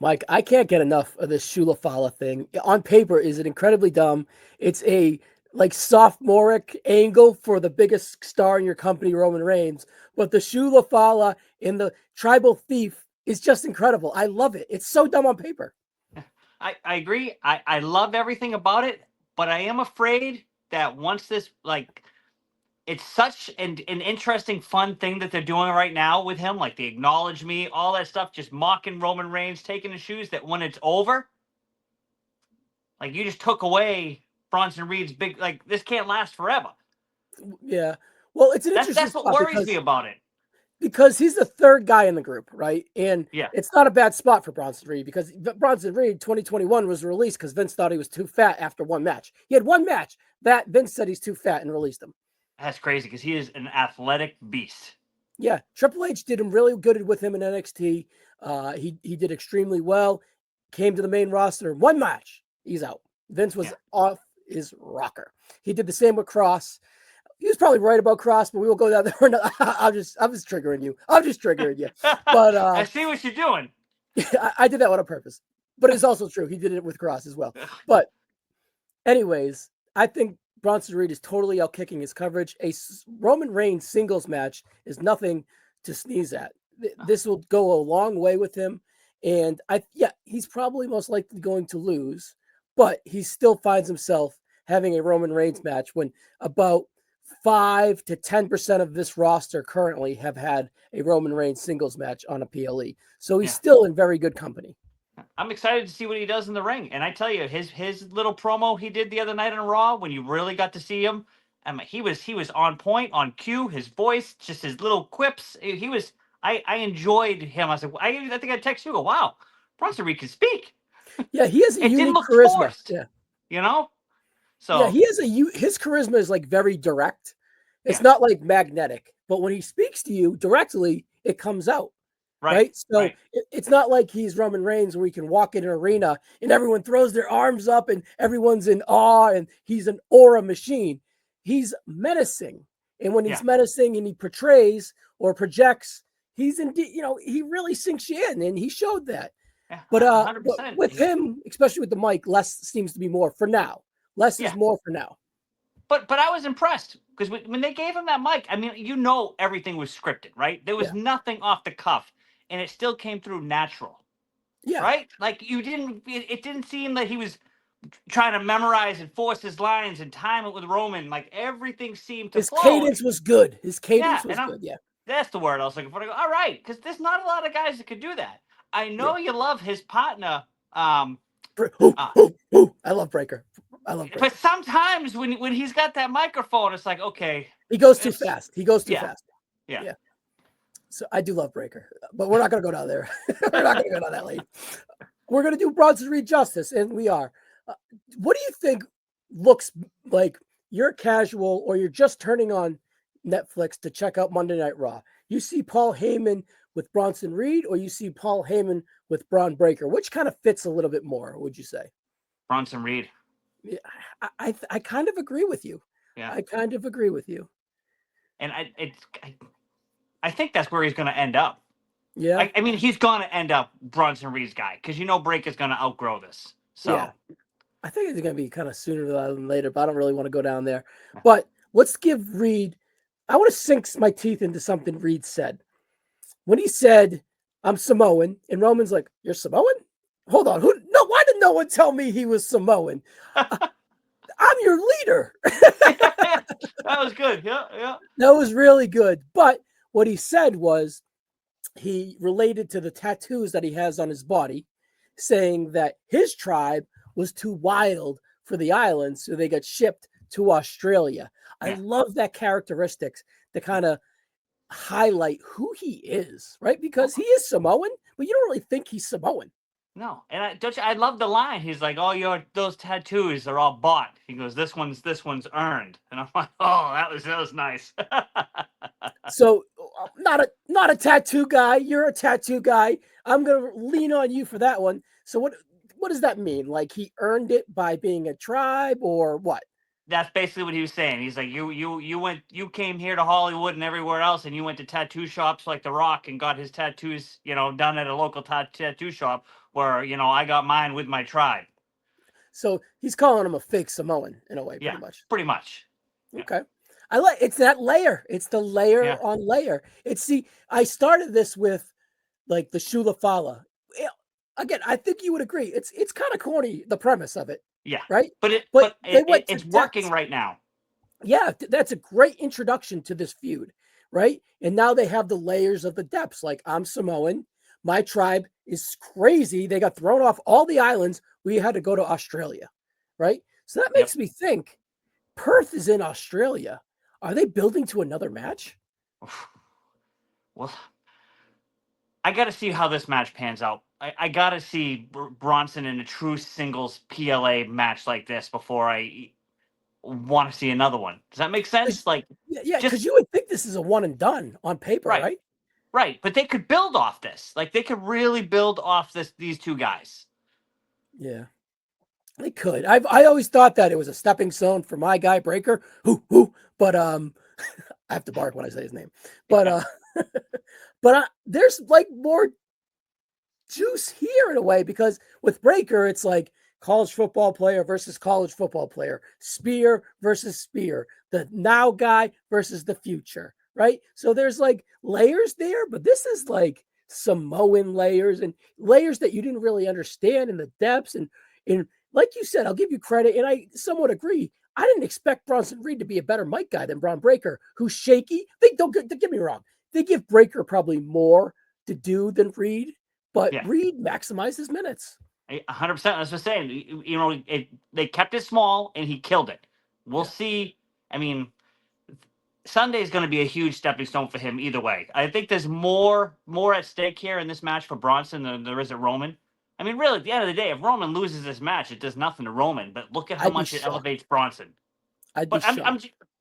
Mike, I can't get enough of this Shula Fala thing. On paper, is it incredibly dumb? It's a like sophomoric angle for the biggest star in your company, Roman Reigns. But the Shula Fala in the tribal thief is just incredible. I love it. It's so dumb on paper. I agree. I love everything about it, but I am afraid that once this it's such an interesting, fun thing that they're doing right now with him, like the acknowledge me, all that stuff, just mocking Roman Reigns, taking his shoes, that when it's over, like you just took away Bronson Reed's big, like this can't last forever. Yeah. Well, it's an interesting That's what spot worries me about it. because he's the third guy in the group, right? And Yeah. it's not a bad spot for Bronson Reed because Bronson Reed 2021 was released because Vince thought he was too fat after one match. He had one match that Vince said he's too fat and released him. That's crazy because he is an athletic beast. Yeah, Triple H did him really good with him in NXT. He did extremely well. Came to the main roster, one match, he's out. Vince was off his rocker. He did the same with Cross. He was probably right about Cross, but we will go down there. I'm just triggering you. I'm just triggering you. But I see what you're doing. I did that on purpose. But it's also true. He did it with Cross as well. But anyways, I think Bronson Reed is totally out kicking his coverage. A Roman Reigns singles match is nothing to sneeze at. This will go a long way with him. And he's probably most likely going to lose, but he still finds himself having a Roman Reigns match when about 5 to 10% of this roster currently have had a Roman Reigns singles match on a PLE. So he's still in very good company. I'm excited to see what he does in the ring. And I tell you, his little promo he did the other night on Raw, when you really got to see him, he was on point, on cue. His voice, just his little quips. I enjoyed him. I said, I think I text you. Go, wow, Bronson Reed can speak. Yeah, he has a it unique didn't look charisma. Forced, yeah, you know. So yeah, he has his charisma is like very direct. It's not like magnetic, but when he speaks to you directly, it comes out. Right. So it's not like he's Roman Reigns where he can walk in an arena and everyone throws their arms up and everyone's in awe and he's an aura machine. He's menacing. And when he's menacing and he portrays or projects, he's he really sinks you in, and he showed that. Yeah, but with him, especially with the mic, less seems to be more for now. Less is more for now. But I was impressed because when they gave him that mic, I mean, everything was scripted, right? There was nothing off the cuff. And it still came through natural. Yeah. Right? Like it didn't seem that he was trying to memorize and force his lines and time it with Roman. Like everything seemed to flow. His cadence was good. His cadence was good. Yeah. That's the word I was looking for. I go, all right, because there's not a lot of guys that could do that. I know you love his partner. I love Breaker. But sometimes when he's got that microphone, it's like, okay. He goes too fast. Fast. Yeah. So I do love Breaker, but we're not going to go down there. We're not going to go down that lane. We're going to do Bronson Reed justice, and we are. What do you think looks like you're casual or you're just turning on Netflix to check out Monday Night Raw? You see Paul Heyman with Bronson Reed, or you see Paul Heyman with Braun Breaker? Which kind of fits a little bit more, would you say? Bronson Reed. Yeah, I kind of agree with you. Yeah. I kind of agree with you. And I think that's where he's going to end up. Yeah. I mean, he's going to end up Bronson Reed's guy because Breaker's going to outgrow this. So yeah. I think it's going to be kind of sooner than later, but I don't really want to go down there. But let's give Reed, I want to sink my teeth into something Reed said. When he said, I'm Samoan, and Roman's like, you're Samoan? Hold on. Why did no one tell me he was Samoan? I'm your leader. That was good. Yeah. That was really good. But what he said was he related to the tattoos that he has on his body, saying that his tribe was too wild for the islands, so they got shipped to Australia. Yeah. I love that characteristics to kind of highlight who he is, right? Because he is Samoan, but you don't really think he's Samoan. No, and I love the line. He's like, "Oh, those tattoos are all bought." He goes, "This one's earned," and I'm like, "Oh, that was nice." So, not a tattoo guy. You're a tattoo guy. I'm gonna lean on you for that one. So, what does that mean? Like he earned it by being a tribe, or what? That's basically what he was saying. He's like, you came here to Hollywood and everywhere else, and you went to tattoo shops like The Rock and got his tattoos, done at a local tattoo shop. where I got mine with my tribe. So he's calling him a fake Samoan in a way, Yeah, pretty much. pretty much. Okay. It's that layer. It's the layer Yeah. on layer. I started this with like the Shula Fala. Again, I think you would agree. It's kind of corny, the premise of it. Yeah. Right. But They went to it's working depths. right now. Yeah, that's a great introduction to this feud, right? And now they have the layers of the depths. Like, I'm Samoan. My tribe is crazy. They got thrown off all the islands. We had to go to Australia, right? So that makes me think Perth is in Australia. Are they building to another match? Well, I got to see how this match pans out. I got to see Bronson in a true singles PLA match like this before I want to see another one. Does that make sense? Like, yeah, because just you would think this is a one and done on paper, right, right? right. But they could build off this. Like, they could really build off these two guys. Yeah, they could. I always thought that it was a stepping stone for my guy Breaker. But I have to bark when I say his name. But but there's like more juice here in a way, because with Breaker, it's like college football player versus college football player, spear versus spear, the now guy versus the future, right? So there's like layers there, but this is like Samoan layers and layers that you didn't really understand in the depths. And like you said, I'll give you credit, and I somewhat agree. I didn't expect Bronson Reed to be a better mic guy than Braun Breaker, who's shaky. They don't get me wrong. They give Breaker probably more to do than Reed, but Yeah. Reed maximized his minutes. 100%. I was just saying, they kept it small and he killed it. We'll see. I mean, Sunday is going to be a huge stepping stone for him either way. I think there's more at stake here in this match for Bronson than there is at Roman. I mean, really, at the end of the day, if Roman loses this match, it does nothing to Roman. But look at how much it elevates Bronson. I'm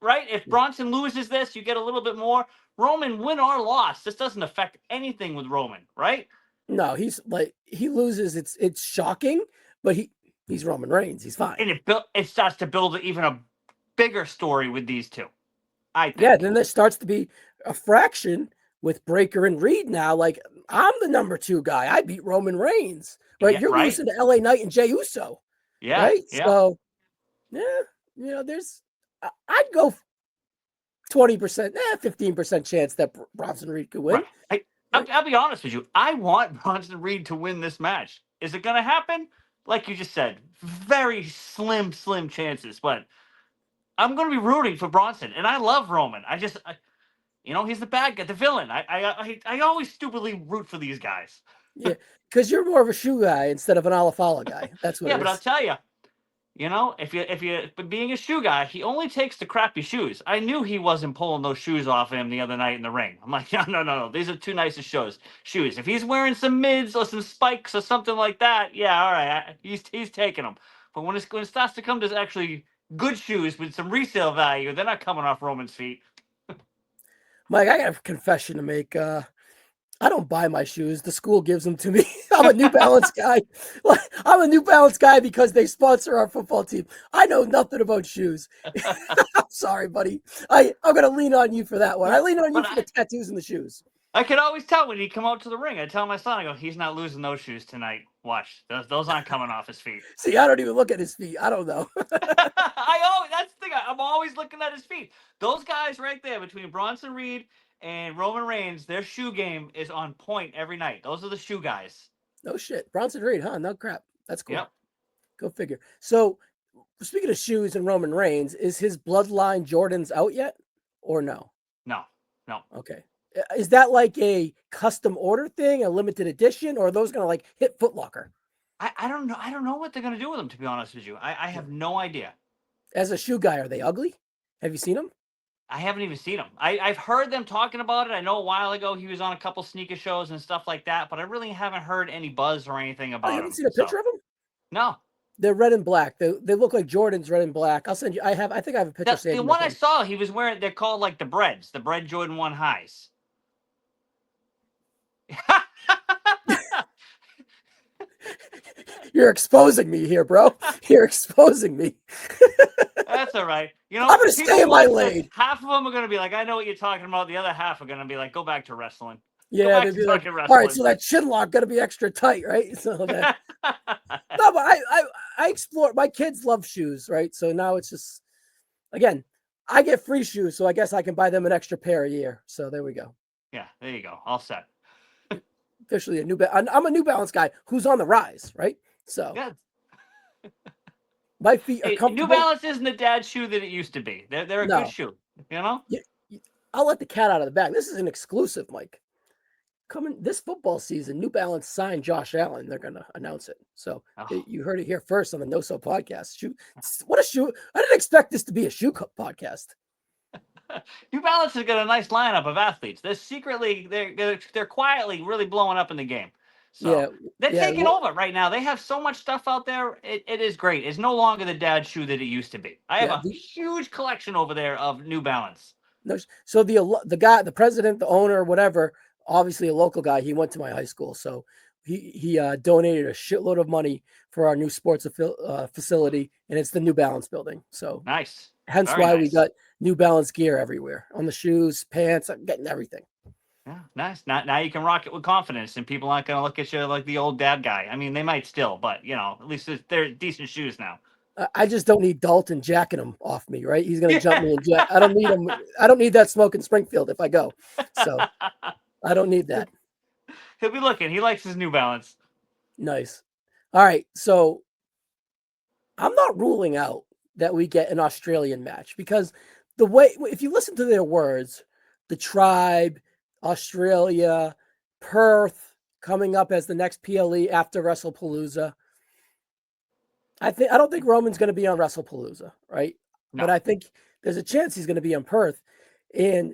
right. If Bronson loses this, you get a little bit more. Roman, win or loss, this doesn't affect anything with Roman, right? No, he's like, he loses. It's shocking, but he's Roman Reigns. He's fine. And it starts to build even a bigger story with these two. I think. Yeah, then there starts to be a fraction with Breaker and Reed now. Like, I'm the number 2 guy. I beat Roman Reigns. Right? Yeah, You're right. losing to LA Knight and Jey Uso. Yeah. Right? Yeah. So, I'd go 20%, 15% chance that Bronson Reed could win. Right. I'll be honest with you. I want Bronson Reed to win this match. Is it going to happen? Like you just said, very slim chances. But I'm going to be rooting for Bronson, and I love Roman. He's the bad guy, the villain. I always stupidly root for these guys. Yeah, because you're more of a shoe guy instead of an Alafala guy. That's what. Yeah, but I'll tell you. But being a shoe guy, he only takes the crappy shoes. I knew he wasn't pulling those shoes off him the other night in the ring. I'm like, no. These are two nicest shoes. If he's wearing some mids or some spikes or something like that, yeah, all right, he's taking them. But when it starts to come to actually good shoes with some resale value, they're not coming off Roman's feet. Mike, I got a confession to make. I don't buy my shoes. The school gives them to me. I'm a New Balance guy. I'm a New Balance guy because they sponsor our football team. I know nothing about shoes. I'm sorry, buddy. I'm going to lean on you for that one. I lean on you for the tattoos and the shoes. I could always tell when he come out to the ring. I tell my son, I go, he's not losing those shoes tonight. Watch. Those aren't coming off his feet. See, I don't even look at his feet. I don't know. That's the thing. I'm always looking at his feet. Those guys right there between Bronson Reed and Roman Reigns, their shoe game is on point every night. Those are the shoe guys. No shit. Bronson Reed, huh? No crap. That's cool. Yep. Go figure. So, speaking of shoes and Roman Reigns, is his Bloodline Jordans out yet or no? No. Okay. Is that like a custom order thing, a limited edition, or are those going to like hit Foot Locker? I don't know. I don't know what they're going to do with them, to be honest with you. I have no idea. As a shoe guy, are they ugly? Have you seen them? I haven't even seen them. I've heard them talking about it. I know a while ago he was on a couple sneaker shows and stuff like that, but I really haven't heard any buzz or anything about them. You haven't seen a picture of them? No. They're red and black. They look like Jordan's red and black. I'll send you. I think I have a picture. The one I saw, he was wearing. They're called like the Breads, the Bread Jordan 1 highs. You're exposing me here, bro. You're exposing me. That's all right. I'm going to stay in my lane. Half of them are going to be like, I know what you're talking about. The other half are going to be like, go back to wrestling. Yeah, back they'd to be like, talking all right, wrestling. so that chin lock got to be extra tight, right? So that no, but I explore. My kids love shoes, right? So now it's just again, I get free shoes, so I guess I can buy them an extra pair a year. So there we go. Yeah, there you go. All set. Officially a I'm a New Balance guy who's on the rise, right? So Yeah. my feet are Hey, New comfortable. Balance isn't the dad shoe that it used to be. They're a good No, shoe. You know. I'll let the cat out of the bag. This is an exclusive, Mike. Coming this football season, New Balance signed Josh Allen. They're going to announce it. So Oh. you heard it here first on the No So podcast. What a shoe! I didn't expect this to be a shoe podcast. New Balance has got a nice lineup of athletes. They're secretly, they're quietly really blowing up in the game. So they're taking over right now. They have so much stuff out there. It is great. It's no longer the dad shoe that it used to be. I have a huge collection over there of New Balance. No, so the guy, the president, the owner, whatever, obviously a local guy. He went to my high school, so he donated a shitload of money for our new sports facility, and it's the New Balance building. So nice. Hence Very why nice. we got New Balance gear everywhere on the shoes, pants. I'm getting everything. Yeah, nice. Now you can rock it with confidence, and people aren't going to look at you like the old dad guy. I mean, they might still, but at least they're decent shoes now. I just don't need Dalton jacking him off me, right? He's going to jump me and jack. I don't need him. I don't need that smoke in Springfield if I go. So I don't need that. He'll be looking. He likes his New Balance. Nice. All right. So I'm not ruling out that we get an Australian match because the way, if you listen to their words, the Tribe, Australia, Perth coming up as the next PLE after WrestlePalooza. I don't think Roman's going to be on WrestlePalooza, right? No. But I think there's a chance he's going to be on Perth, and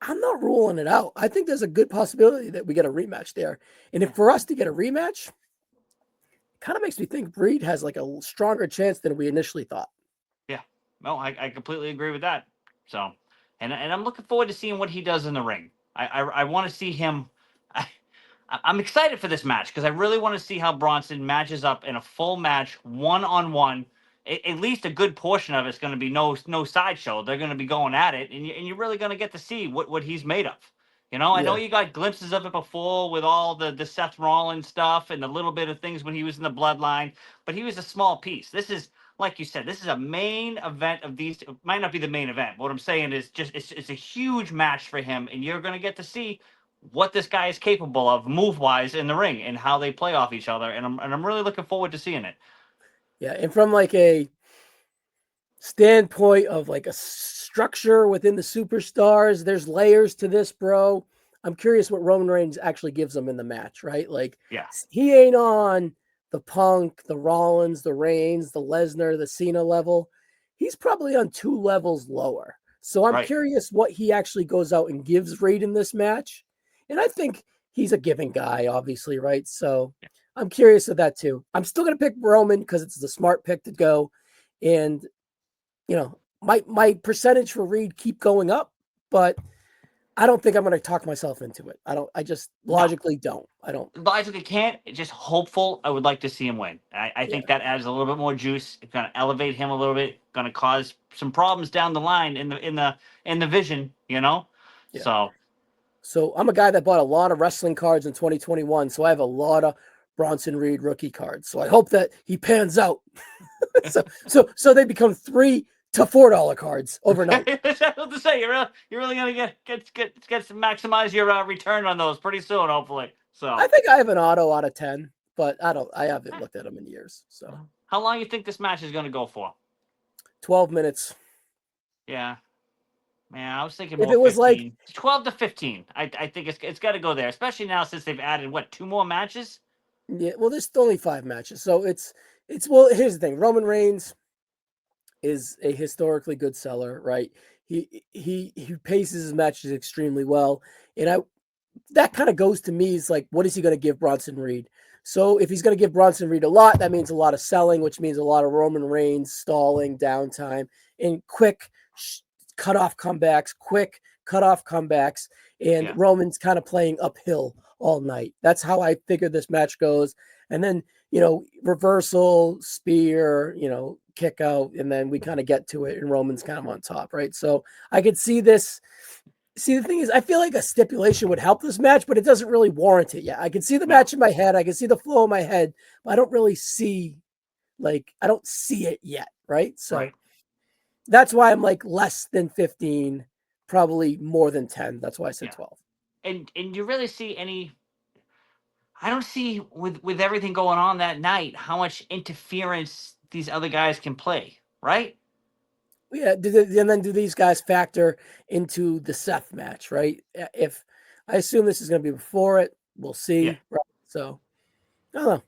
I'm not ruling it out. I think there's a good possibility that we get a rematch there. And if for us to get a rematch, it kind of makes me think Reed has like a stronger chance than we initially thought. Yeah, no, I completely agree with that. So, and I'm looking forward to seeing what he does in the ring. I want to see him. I'm excited for this match because I really want to see how Bronson matches up in a full match, one-on-one. At least a good portion of it's going to be no sideshow. They're going to be going at it, and you're really going to get to see what he's made of. I know you got glimpses of it before with all the Seth Rollins stuff and the little bit of things when he was in the Bloodline, but he was a small piece. This is, like you said, this is a main event of these. It might not be the main event. What I'm saying is just it's a huge match for him, and you're going to get to see what this guy is capable of move-wise in the ring and how they play off each other. And I'm really looking forward to seeing it. Yeah, and from like a standpoint of like a structure within the superstars, there's layers to this, bro. I'm curious what Roman Reigns actually gives them in the match, right? Like, he ain't on the Punk, the Rollins, the Reigns, the Lesnar, the Cena level. He's probably on 2 levels lower. So I'm curious what he actually goes out and gives Reed in this match. And I think he's a giving guy, obviously, right? So I'm curious of that too. I'm still going to pick Roman because it's the smart pick to go. And, my percentage for Reed keep going up, but I don't think I'm going to talk myself into it. I just logically don't. I don't. Logically can't. Just hopeful. I would like to see him win. I think that adds a little bit more juice. It's going to elevate him a little bit. Going to cause some problems down the line in the vision, Yeah. So I'm a guy that bought a lot of wrestling cards in 2021. So I have a lot of Bronson Reed rookie cards. So I hope that he pans out. so they become $3 to $4 cards overnight. That's what to say. You're really gonna get to maximize your return on those pretty soon, hopefully. So I think I have an auto out of 10, but I haven't looked at them in years. So how long you think this match is gonna go for? 12 minutes. Yeah. Man, I was thinking if more it was 15. like 12 to 15. I think it's got to go there, especially now since they've added 2 more matches. Yeah, well, there's only 5 matches, so it's well. Here's the thing: Roman Reigns is a historically good seller, right? He paces his matches extremely well, and that kind of goes to me is like, what is he going to give Bronson Reed? So if he's going to give Bronson Reed a lot, that means a lot of selling, which means a lot of Roman Reigns stalling, downtime, and quick cut-off comebacks, and Roman's kind of playing uphill all night. That's how I figure this match goes. And then, reversal, spear, kick out, and then we kind of get to it, and Roman's kind of on top, right? So I could see this See, the thing is, I feel like a stipulation would help this match, but it doesn't really warrant it yet. I can see the match in my head. I can see the flow in my head, but I don't really see, I don't see it yet, right? So that's why I'm like less than 15, probably more than 10. That's why I said 12. And you really see any? I don't see with everything going on that night how much interference these other guys can play, right? Yeah, and then do these guys factor into the Seth match, right? If I assume this is going to be before it, we'll see. Yeah. Right? So I don't know.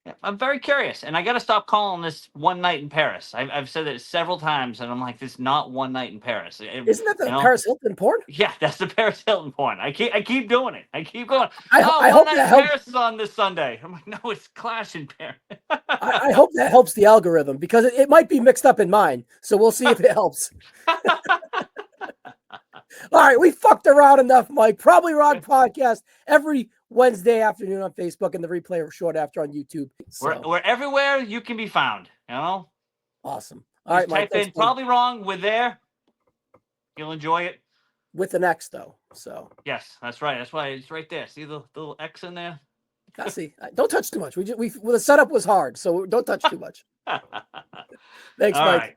Yeah, I'm very curious, and I got to stop calling this one night in Paris. I've said it several times, and I'm like, this is not one night in Paris. Isn't that the Paris Hilton porn? Yeah, that's the Paris Hilton porn. I keep doing it. I keep going. I One hope night that in helps. Paris is on this Sunday. I'm like, no, it's Clash in Paris. I hope that helps the algorithm because it might be mixed up in mine. So we'll see if it helps. All right, we fucked around enough, Mike. Probably Wrong podcast every Wednesday afternoon on Facebook and the replay short after on YouTube. So. We're everywhere you can be found. You know. Awesome. All right, Mike. Type in Probably Wrong. We're there. You'll enjoy it. With an X though. So. Yes, that's right. That's why it's right there. See the little X in there. I see. Don't touch too much. The setup was hard, so don't touch too much. Thanks, Mike. Right.